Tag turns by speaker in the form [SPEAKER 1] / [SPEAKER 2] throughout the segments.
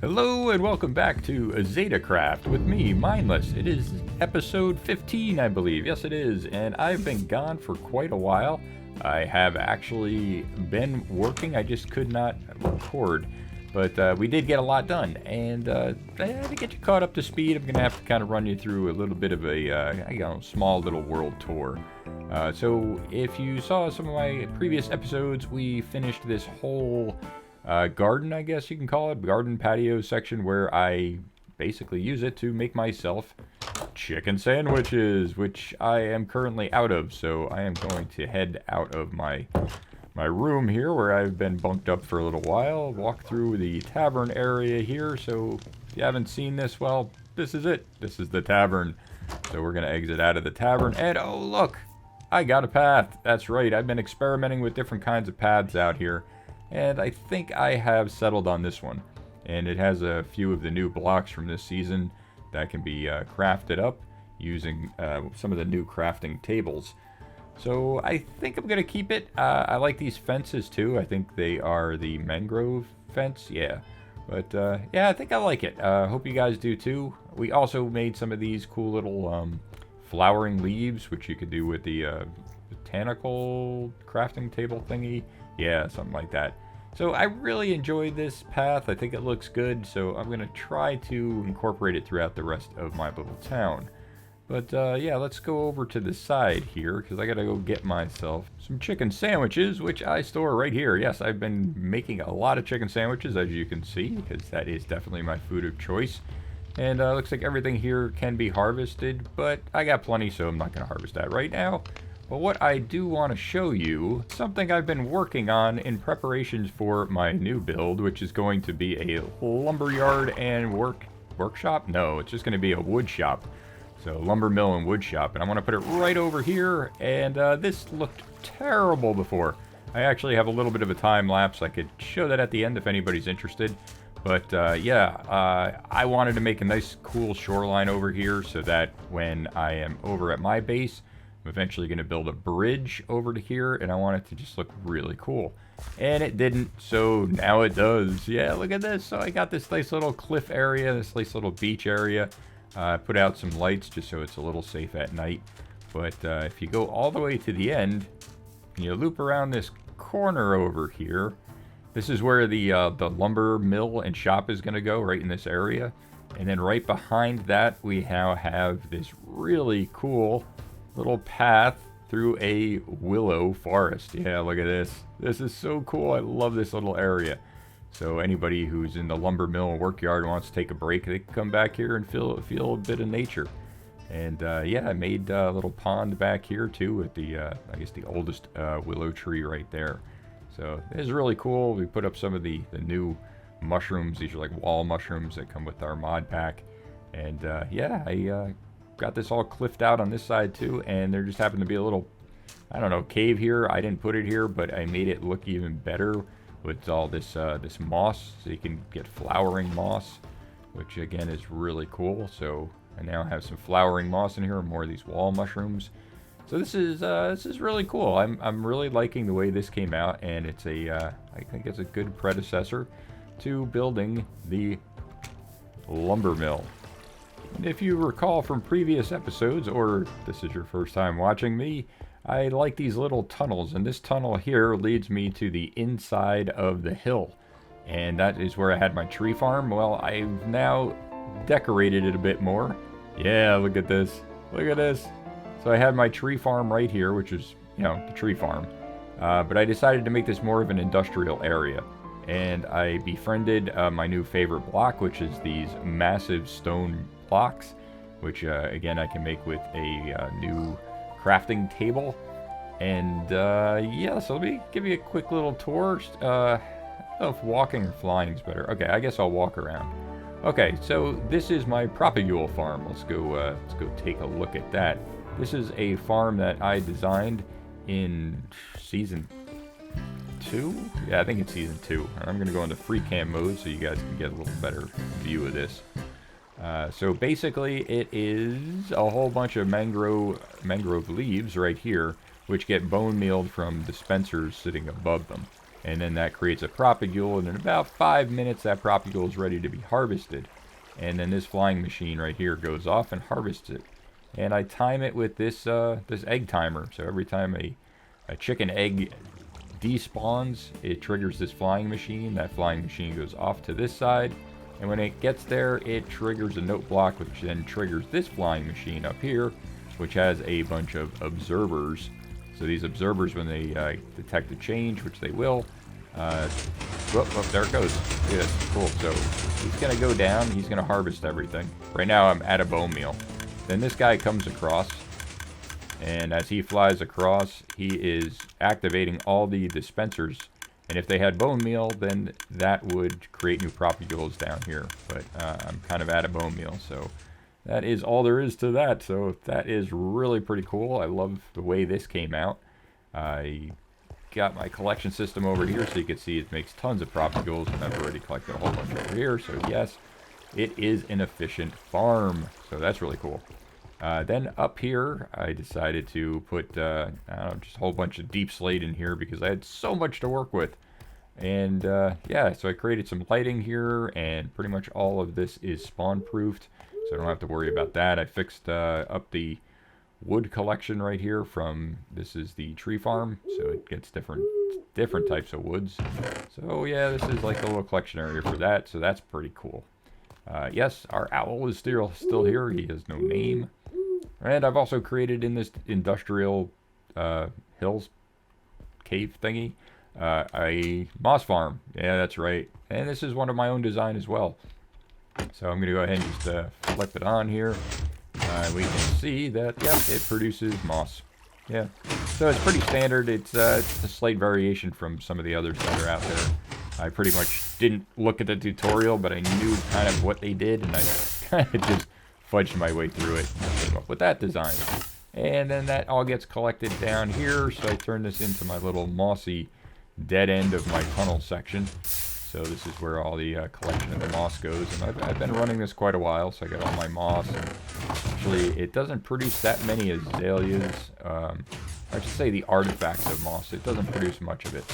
[SPEAKER 1] Hello and welcome back to ZetaCraft with me, Mineless. It is episode 15, I believe. Yes, it is. And I've been gone for quite a while. I have actually been working. I just could not record. But we did get a lot done. And to get you caught up to speed, I'm going to have to kind of run you through a little bit of a small little world tour. So if you saw some of my previous episodes, we finished this whole garden, I guess you can call it, garden patio section where I basically use it to make myself chicken sandwiches, which I am currently out of. So I am going to head out of my room here where I've been bunked up for a little while, walk through the tavern area here. So if you haven't seen this, well, this is it. This is the tavern. So we're going to exit out of the tavern and oh look, I got a path. That's right. I've been experimenting with different kinds of paths out here. And I think I have settled on this one. And it has a few of the new blocks from this season that can be crafted up using some of the new crafting tables. So I think I'm going to keep it. I like these fences too. I think they are the mangrove fence. Yeah. But yeah, I think I like it. Hope you guys do too. We also made some of these cool little flowering leaves, which you could do with the botanical crafting table thingy. Yeah, something like that. So I really enjoyed this path. I think it looks good, so I'm going to try to incorporate it throughout the rest of my little town. But yeah, let's go over to the side here, because I got to go get myself some chicken sandwiches, which I store right here. Yes, I've been making a lot of chicken sandwiches, as you can see, because that is definitely my food of choice. And looks like everything here can be harvested, but I got plenty, so I'm not going to harvest that right now. But what I do want to show you, something I've been working on in preparations for my new build, which is going to be a lumberyard and workshop? No, it's just going to be a wood shop. So lumber mill and wood shop. And I want to put it right over here. And this looked terrible before. I actually have a little bit of a time lapse. I could show that at the end if anybody's interested. But yeah, I wanted to make a nice cool shoreline over here so that when I am over at my base, I'm eventually going to build a bridge over to here, and I want it to just look really cool. And it didn't, so now it does. Yeah, look at this. So I got this nice little cliff area, this nice little beach area. Put out some lights just so it's a little safe at night. But if you go all the way to the end, and you loop around this corner over here, this is where the lumber mill and shop is going to go, right in this area. And then right behind that, we now have this really cool little path through a willow forest. Yeah, look at this. This is so cool. I love this little area. So anybody who's in the lumber mill and workyard wants to take a break, they can come back here and feel a bit of nature. And yeah, I made a little pond back here too with the, I guess the oldest willow tree right there. So this is really cool. We put up some of the new mushrooms. These are like wall mushrooms that come with our mod pack. And yeah, I got this all cliffed out on this side too, and there just happened to be a little, I don't know, cave here. I didn't put it here, but I made it look even better with all this this moss, so you can get flowering moss, which again is really cool. So I now have some flowering moss in here, and more of these wall mushrooms. So this is really cool. I'm really liking the way this came out, and it's I think it's a good predecessor to building the lumber mill. And if you recall from previous episodes, or this is your first time watching me, I like these little tunnels, and this tunnel here leads me to the inside of the hill. And that is where I had my tree farm. Well, I've now decorated it a bit more. Yeah, look at this. Look at this. So I had my tree farm right here, which is, you know, the tree farm. But I decided to make this more of an industrial area. And I befriended my new favorite block, which is these massive stone blocks, which again I can make with a new crafting table. And yeah, so let me give you a quick little tour. I don't know if walking or flying is better. Okay, I guess I'll walk around. Okay, so this is my propagule farm. Let's go take a look at that. This is a farm that I designed in season 2? Yeah, I think it's season 2. I'm going to go into free cam mode so you guys can get a little better view of this. So basically it is a whole bunch of mangrove leaves right here, which get bone mealed from dispensers sitting above them. and then that creates a propagule, and in about 5 minutes that propagule is ready to be harvested. And then this flying machine right here goes off and harvests it. And I time it with this this egg timer. So every time a chicken egg despawns, it triggers this flying machine. That flying machine goes off to this side, and when it gets there, it triggers a note block, which then triggers this flying machine up here, which has a bunch of observers. So these observers, when they detect a change, which they will, there it goes. Yeah, that's cool. So he's going to go down. He's going to harvest everything. Right now I'm at a bone meal. Then this guy comes across, and as he flies across, he is activating all the dispensers. And if they had bone meal, then that would create new propagules down here. But I'm kind of at a bone meal, so that is all there is to that. So that is really pretty cool. I love the way this came out. I got my collection system over here so you can see it makes tons of propagules, and I've already collected a whole bunch over here. So yes, it is an efficient farm. So that's really cool. Then up here, I decided to put, I don't know, just a whole bunch of deep slate in here because I had so much to work with. And yeah, so I created some lighting here, and pretty much all of this is spawn-proofed, so I don't have to worry about that. I fixed up the wood collection right here from, this is the tree farm, so it gets different types of woods. So yeah, this is like a little collection area for that, so that's pretty cool. Yes, our owl is still here. He has no name. And I've also created in this industrial hills cave thingy a moss farm. Yeah, that's right. And this is one of my own design as well. So I'm going to go ahead and just flip it on here. We can see that, yep, it produces moss. Yeah. So it's pretty standard. It's a slight variation from some of the others that are out there. I pretty much didn't look at the tutorial, but I knew kind of what they did, and I kind of just fudged my way through it and came up with that design. And then that all gets collected down here, so I turn this into my little mossy dead end of my tunnel section. So this is where all the collection of the moss goes, and I've been running this quite a while, so I got all my moss. And actually, it doesn't produce that many azaleas. I should say the artifacts of moss. It doesn't produce much of it,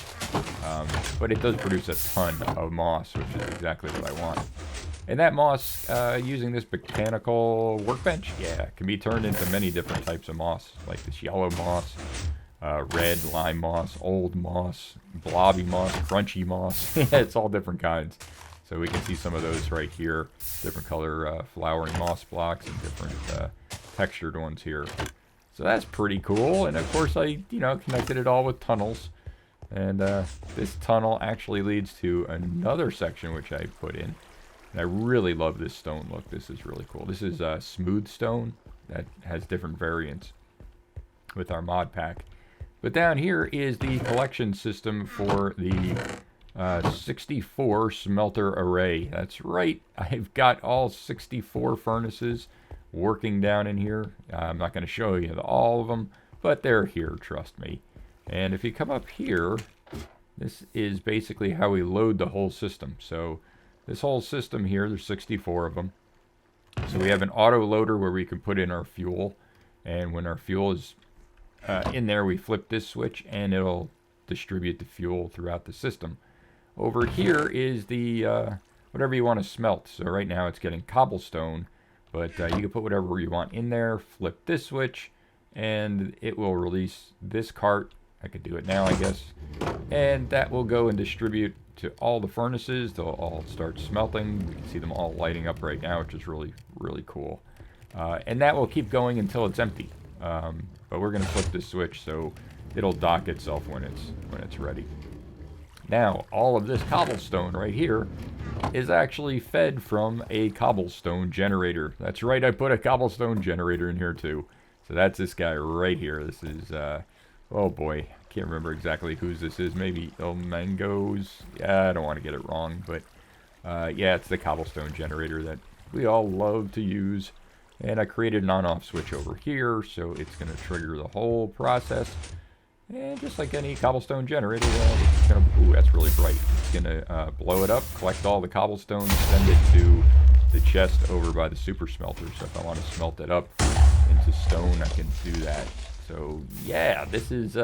[SPEAKER 1] but it does produce a ton of moss, which is exactly what I want. And that moss, using this botanical workbench, yeah, can be turned into many different types of moss, like this yellow moss, red lime moss, old moss, blobby moss, crunchy moss. It's all different kinds. So we can see some of those right here, different color flowering moss blocks and different textured ones here. So that's pretty cool. And of course I, connected it all with tunnels. And this tunnel actually leads to another section which I put in. And I really love this stone look. This is really cool. This is smooth stone that has different variants with our mod pack. But down here is the collection system for the 64 smelter array. That's right. I've got all 64 furnaces working down in here. I'm not going to show you all of them, but they're here, trust me. And if you come up here, this is basically how we load the whole system. So this whole system here, there's 64 of them. So we have an auto loader where we can put in our fuel, and when our fuel is in there, we flip this switch and it'll distribute the fuel throughout the system. Over here is the whatever you want to smelt. So right now it's getting cobblestone, but you can put whatever you want in there, flip this switch, and it will release this cart. I could do it now, I guess. And that will go and distribute to all the furnaces. They'll all start smelting. You can see them all lighting up right now, which is really, really cool. And that will keep going until it's empty. But we're going to flip this switch so it'll dock itself when it's ready. Now, all of this cobblestone right here is actually fed from a cobblestone generator. That's right, I put a cobblestone generator in here too. So that's this guy right here. This is, oh boy, I can't remember exactly whose this is. Maybe El Mango's. Yeah, I don't want to get it wrong, but yeah, it's the cobblestone generator that we all love to use. And I created an on-off switch over here, so it's going to trigger the whole process. And just like any cobblestone generator, it's going to, ooh, that's really bright. It's going to blow it up, collect all the cobblestone, send it to the chest over by the super smelter. So if I want to smelt it up into stone, I can do that. So yeah, this is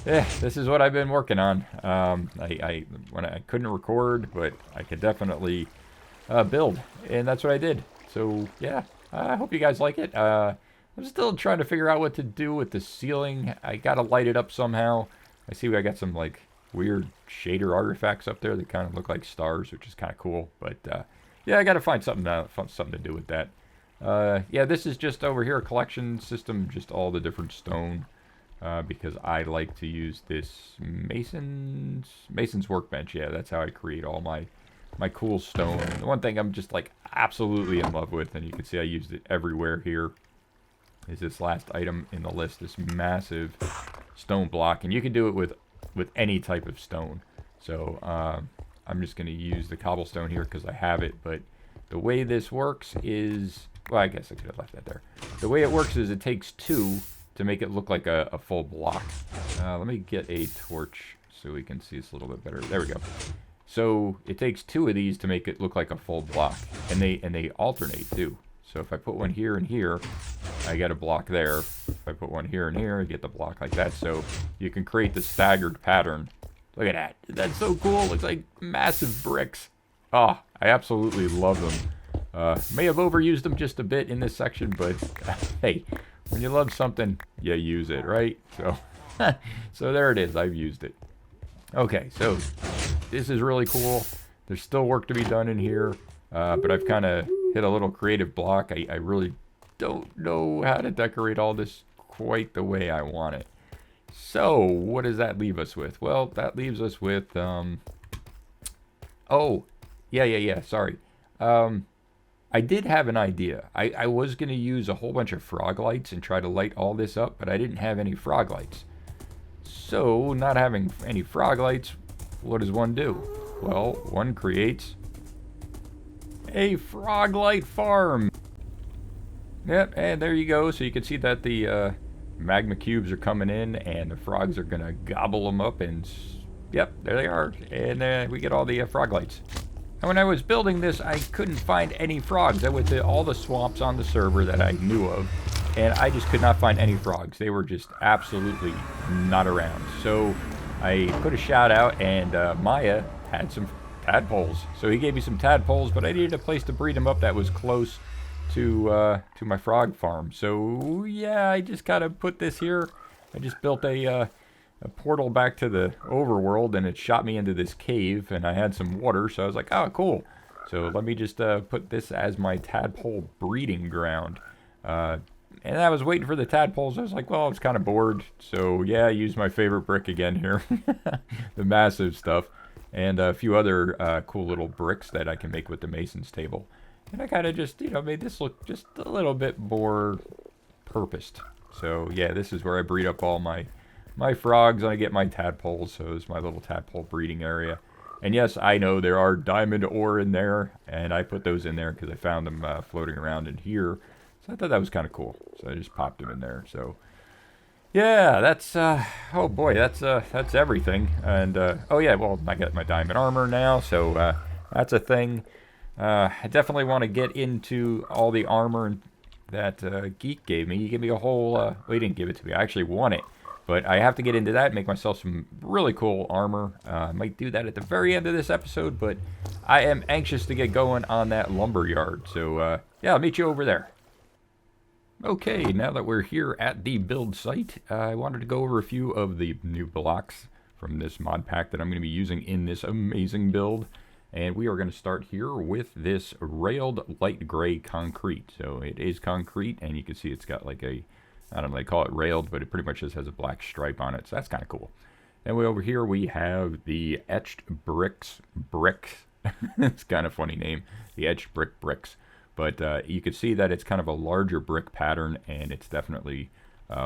[SPEAKER 1] yeah, this is what I've been working on. When I couldn't record, but I could definitely build, and that's what I did. So yeah, I hope you guys like it. I'm still trying to figure out what to do with the ceiling. I gotta light it up somehow. I see I got some like weird shader artifacts up there that kind of look like stars, which is kind of cool. But yeah, I gotta find something to do with that. Yeah, this is just over here a collection system, just all the different stone. Because I like to use this Mason's workbench. Yeah, that's how I create all my cool stone. The one thing I'm just like absolutely in love with, and you can see I used it everywhere here, is this last item in the list, this massive stone block. And you can do it with any type of stone. So I'm just going to use the cobblestone here because I have it. But the way this works is, well, I guess I could have left that there. The way it works is it takes two to make it look like a full block. Let me get a torch so we can see this a little bit better. There we go. So it takes two of these to make it look like a full block, and they alternate too. So if I put one here and here, I get a block there. If I put one here and here, I get the block like that. So you can create the staggered pattern. Look at that. That's so cool. Looks like massive bricks. Oh, I absolutely love them. May have overused them just a bit in this section, but hey, when you love something, you use it, right? So, so there it is. I've used it. Okay, so this is really cool. There's still work to be done in here, but I've kind of hit a little creative block. I really don't know how to decorate all this quite the way I want it. So, what does that leave us with? Well, that leaves us with, oh, yeah, sorry. I did have an idea. I was going to use a whole bunch of frog lights and try to light all this up, but I didn't have any frog lights. So, not having any frog lights, what does one do? Well, one creates a frog light farm. Yep, and there you go. So you can see that the magma cubes are coming in, and the frogs are going to gobble them up, and yep, there they are. And we get all the frog lights. And when I was building this, I couldn't find any frogs. I went to all the swamps on the server that I knew of, and I just could not find any frogs. They were just absolutely not around. So I put a shout out, and Maya had some tadpoles. So he gave me some tadpoles, but I needed a place to breed them up that was close to my frog farm. So yeah, I just gotta put this here. I just built a portal back to the overworld, and it shot me into this cave, and I had some water, so I was like, oh, cool. So let me just put this as my tadpole breeding ground. And I was waiting for the tadpoles. I was like, well, I was kind of bored. So yeah, I used my favorite brick again here. The massive stuff. And a few other cool little bricks that I can make with the mason's table. And I kind of just, made this look just a little bit more purposed. So yeah, this is where I breed up all my frogs, and I get my tadpoles. So it's my little tadpole breeding area. And yes, I know there are diamond ore in there, and I put those in there because I found them floating around in here. So I thought that was kind of cool. So I just popped them in there. So yeah, that's oh boy, that's everything. And oh yeah, well, I got my diamond armor now, so that's a thing. I definitely want to get into all the armor that Geek gave me. He gave me a whole. Well, he didn't give it to me. I actually won it. But I have to get into that and make myself some really cool armor. I might do that at the very end of this episode, but I am anxious to get going on that lumber yard. So, yeah, I'll meet you over there. Okay, now that we're here at the build site, I wanted to go over a few of the new blocks from this mod pack that I'm going to be using in this amazing build. And we are going to start here with this railed light gray concrete. So it is concrete, and you can see it's got like a, I don't know, they call it railed, but it pretty much just has a black stripe on it, so that's kind of cool. And over here we have the etched bricks. It's kind of funny name, the etched bricks. But you can see that it's kind of a larger brick pattern, and it's definitely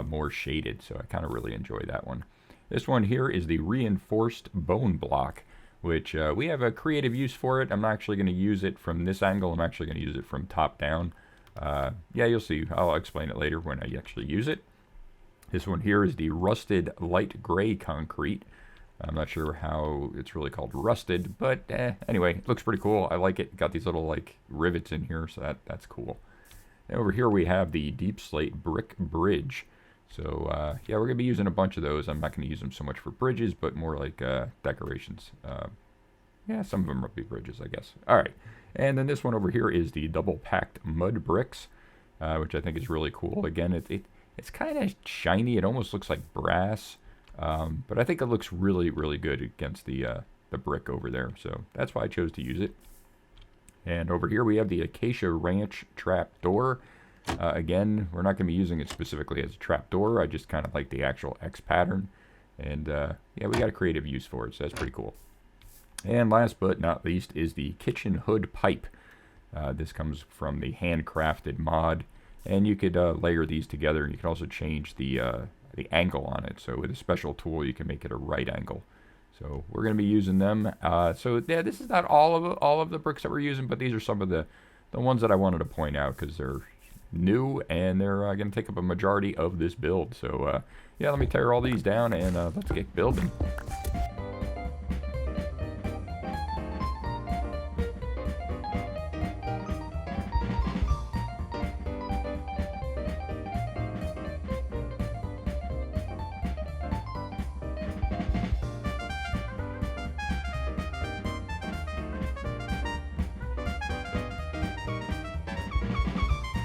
[SPEAKER 1] more shaded, so I kind of really enjoy that one. This one here is the reinforced bone block, which we have a creative use for it. I'm not actually going to use it from this angle. I'm actually going to use it from top down. Yeah, you'll see. I'll explain it later when I actually use it. This one here is the rusted light gray concrete. I'm not sure how it's really called rusted, but anyway, it looks pretty cool. I like it. Got these little like rivets in here, so that's cool. And over here we have the deep slate brick bridge. So yeah, we're going to be using a bunch of those. I'm not going to use them so much for bridges, but more like decorations. Yeah, some of them will be bridges, I guess. All right. And then this one over here is the double packed mud bricks, which I think is really cool. Again, it's kind of shiny. It almost looks like brass, but I think it looks really, really good against the brick over there. So that's why I chose to use it. And over here we have the Acacia Ranch trap door. Again, we're not going to be using it specifically as a trap door. I just kind of like the actual X pattern. And yeah, we got a creative use for it, so that's pretty cool. And last but not least is the kitchen hood pipe. This comes from the handcrafted mod, and you could layer these together, and you can also change the angle on it. So with a special tool, you can make it a right angle. So we're going to be using them. So yeah, this is not all of the bricks that we're using, but these are some of the ones that I wanted to point out because they're new and they're going to take up a majority of this build. So yeah, let me tear all these down and let's get building.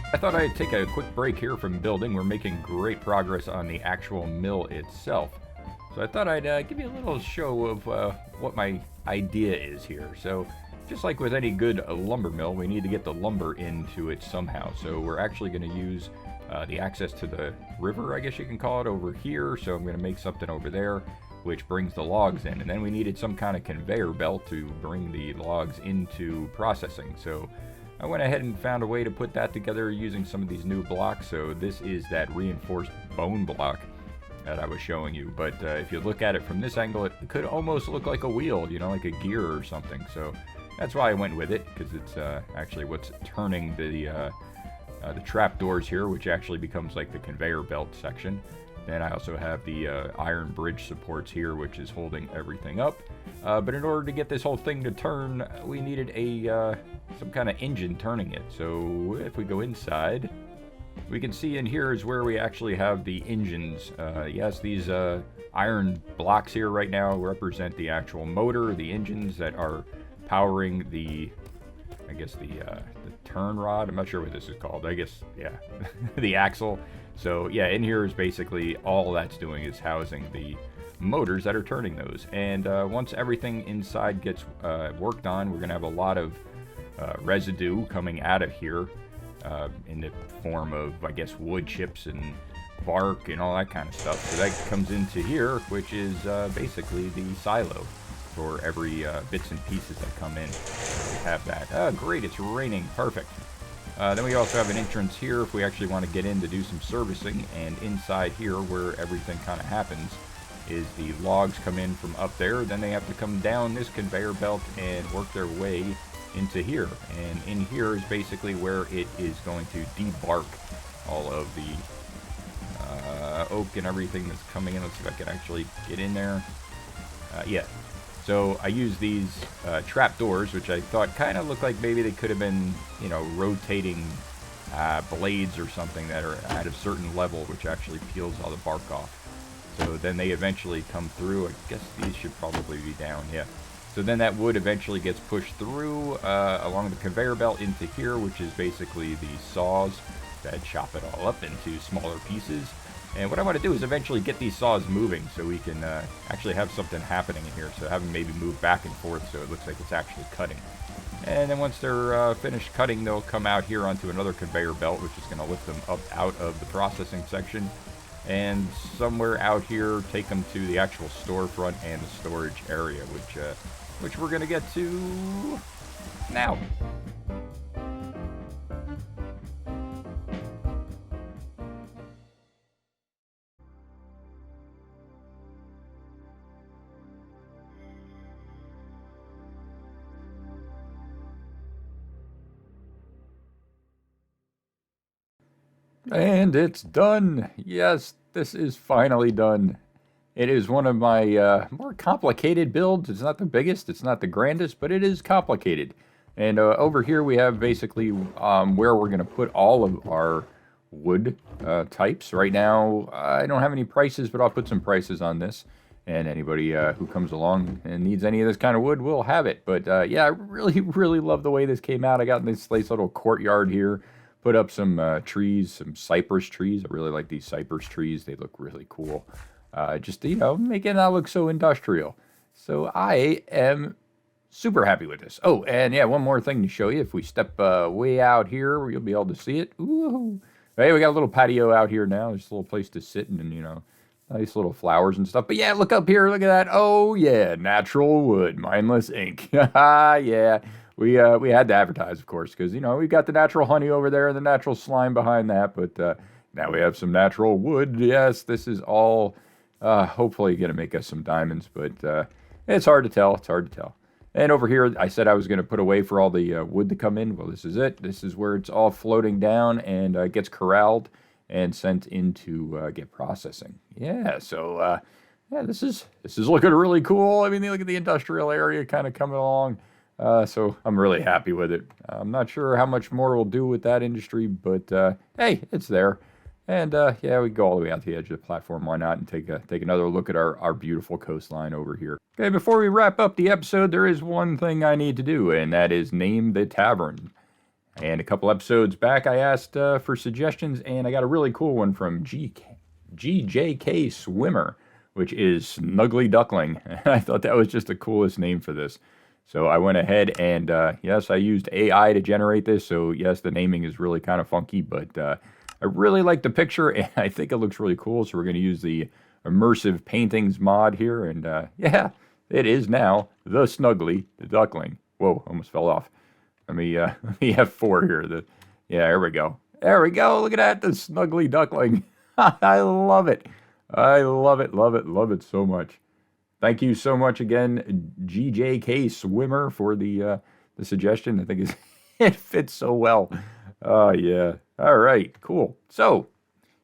[SPEAKER 1] I thought I'd take a quick break here from building. We're making great progress on the actual mill itself. So I thought I'd give you a little show of what my idea is here. So just like with any good lumber mill, we need to get the lumber into it somehow. So we're actually going to use the access to the river, I guess you can call it, over here. So I'm going to make something over there, which brings the logs in. And then we needed some kind of conveyor belt to bring the logs into processing. So I went ahead and found a way to put that together using some of these new blocks. So this is that reinforced bone block that I was showing you. But if you look at it from this angle, it could almost look like a wheel, you know, like a gear or something. So that's why I went with it, because it's actually what's turning the trap doors here, which actually becomes like the conveyor belt section. Then I also have the iron bridge supports here, which is holding everything up. But in order to get this whole thing to turn, we needed some kind of engine turning it. So if we go inside, we can see in here is where we actually have the engines. Yes, these iron blocks here right now represent the actual motor, the engines that are powering the, I guess the turn rod. I'm not sure what this is called. I guess, yeah, the axle. So yeah, in here is basically all that's doing is housing the motors that are turning those. And once everything inside gets worked on, we're gonna have a lot of residue coming out of here in the form of, I guess, wood chips and bark and all that kind of stuff. So that comes into here, which is basically the silo for every bits and pieces that come in. So we have that. Oh, great, it's raining. Perfect. Then we also have an entrance here if we actually want to get in to do some servicing. And inside here, where everything kind of happens, is the logs come in from up there. Then they have to come down this conveyor belt and work their way into here. And in here is basically where it is going to debark all of the oak and everything that's coming in. Let's see if I can actually get in there. Yeah. So I use these trap doors, which I thought kind of looked like maybe they could have been, you know, rotating blades or something that are at a certain level, which actually peels all the bark off. So then they eventually come through. I guess these should probably be down, yeah. So then that wood eventually gets pushed through along the conveyor belt into here, which is basically the saws that chop it all up into smaller pieces. And what I want to do is eventually get these saws moving so we can actually have something happening in here. So have them maybe move back and forth so it looks like it's actually cutting. And then once they're finished cutting, they'll come out here onto another conveyor belt, which is going to lift them up out of the processing section. And somewhere out here, take them to the actual storefront and the storage area, which we're going to get to now. And it's done. Yes, this is finally done. It is one of my more complicated builds. It's not the biggest, it's not the grandest, but it is complicated. And over here we have basically where we're going to put all of our wood types. Right now, I don't have any prices, but I'll put some prices on this. And anybody who comes along and needs any of this kind of wood will have it. But yeah, I really, really love the way this came out. I got this nice little courtyard here. Put up some trees, some cypress trees. I really like these cypress trees. They look really cool. Just, you know, making that look so industrial. So I am super happy with this. Oh, and yeah, one more thing to show you. If we step way out here, you'll be able to see it. Ooh. Hey, we got a little patio out here now. There's a little place to sit and, you know, nice little flowers and stuff. But yeah, look up here. Look at that. Oh, yeah, natural wood, Mineless ink. Yeah. We had to advertise, of course, because, you know, we've got the natural honey over there and the natural slime behind that. But now we have some natural wood. Yes, this is all hopefully going to make us some diamonds. But it's hard to tell. It's hard to tell. And over here, I said I was going to put away for all the wood to come in. Well, this is it. This is where it's all floating down and gets corralled and sent into get processing. Yeah, so yeah, this is looking really cool. I mean, look at the industrial area kind of coming along. So I'm really happy with it. I'm not sure how much more we'll do with that industry, but hey, it's there. And yeah, we go all the way out to the edge of the platform. Why not? And take another look at our beautiful coastline over here. Okay, before we wrap up the episode, there is one thing I need to do, and that is name the tavern. And a couple episodes back, I asked for suggestions, and I got a really cool one from GJK Swimmer, which is Snuggly Duckling. I thought that was just the coolest name for this. So I went ahead and, yes, I used AI to generate this. So, yes, the naming is really kind of funky, but I really like the picture, and I think it looks really cool. So we're going to use the Immersive Paintings mod here. And, yeah, it is now the Snuggly Duckling. Whoa, almost fell off. Let me have 4 here. Yeah, there we go. There we go. Look at that, the Snuggly Duckling. I love it. I love it, love it, love it so much. Thank you so much again, GJK Swimmer, for the suggestion. I think it fits so well. Oh, yeah. All right, cool. So,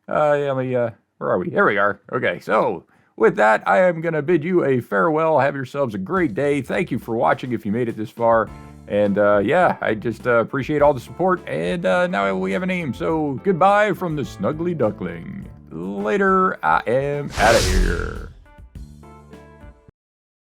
[SPEAKER 1] yeah, where are we? Here we are. Okay, so with that, I am going to bid you a farewell. Have yourselves a great day. Thank you for watching if you made it this far. And yeah, I just appreciate all the support. And now we have a name. So goodbye from the Snuggly Duckling. Later, I am out of here.